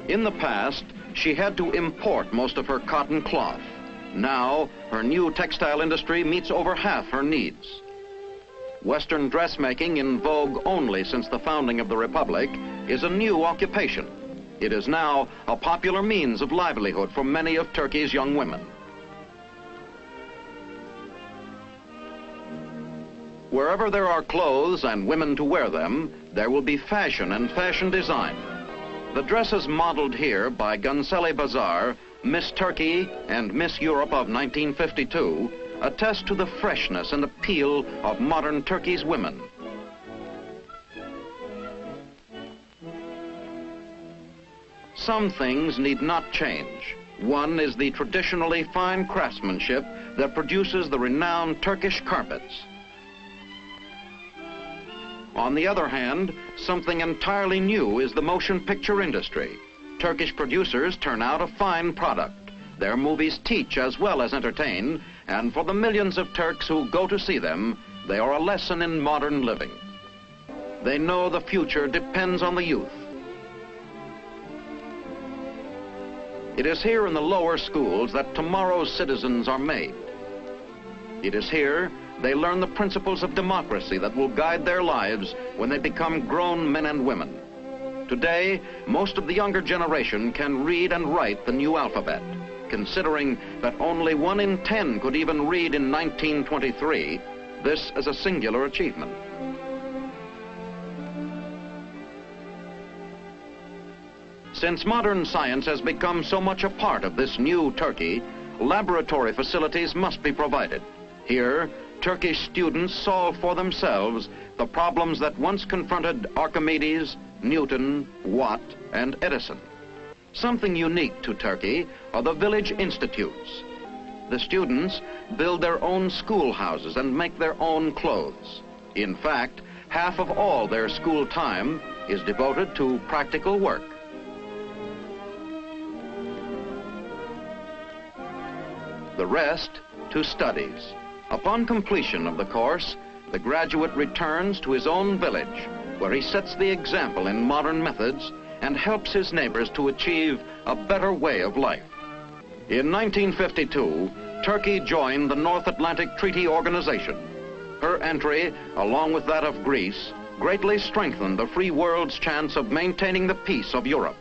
In the past, she had to import most of her cotton cloth. Now, her new textile industry meets over half her needs. Western dressmaking, in vogue only since the founding of the Republic, is a new occupation. It is now a popular means of livelihood for many of Turkey's young women. Wherever there are clothes and women to wear them, there will be fashion and fashion design. The dresses modeled here by Gunselli Bazaar, Miss Turkey and Miss Europe of 1952, attest to the freshness and appeal of modern Turkey's women. Some things need not change. One is the traditionally fine craftsmanship that produces the renowned Turkish carpets. On the other hand, something entirely new is the motion picture industry. Turkish producers turn out a fine product. Their movies teach as well as entertain, and for the millions of Turks who go to see them, they are a lesson in modern living. They know the future depends on the youth. It is here in the lower schools that tomorrow's citizens are made. It is here they learn the principles of democracy that will guide their lives when they become grown men and women. Today, most of the younger generation can read and write the new alphabet. Considering that only 1 in 10 could even read in 1923, this is a singular achievement. Since modern science has become so much a part of this new Turkey, laboratory facilities must be provided. Here, Turkish students solve for themselves the problems that once confronted Archimedes, Newton, Watt, and Edison. Something unique to Turkey are the village institutes. The students build their own schoolhouses and make their own clothes. In fact, half of all their school time is devoted to practical work. The rest to studies. Upon completion of the course, the graduate returns to his own village, where he sets the example in modern methods and helps his neighbors to achieve a better way of life. In 1952, Turkey joined the North Atlantic Treaty Organization. Her entry, along with that of Greece, greatly strengthened the free world's chance of maintaining the peace of Europe.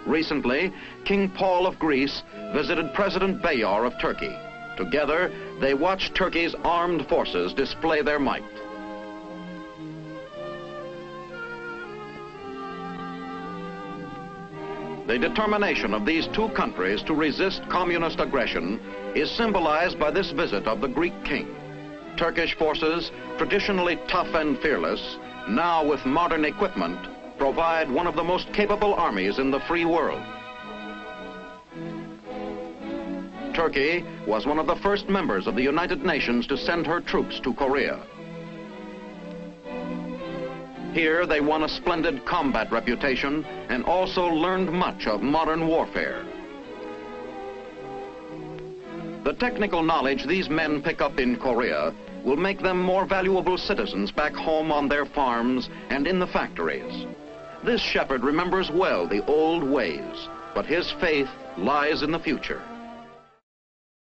Recently, King Paul of Greece visited President Bayar of Turkey. Together, they watched Turkey's armed forces display their might. The determination of these two countries to resist communist aggression is symbolized by this visit of the Greek king. Turkish forces, traditionally tough and fearless, now with modern equipment, provide one of the most capable armies in the free world. Turkey was one of the first members of the United Nations to send her troops to Korea. Here they won a splendid combat reputation and also learned much of modern warfare. The technical knowledge these men pick up in Korea will make them more valuable citizens back home on their farms and in the factories. This shepherd remembers well the old ways, but his faith lies in the future.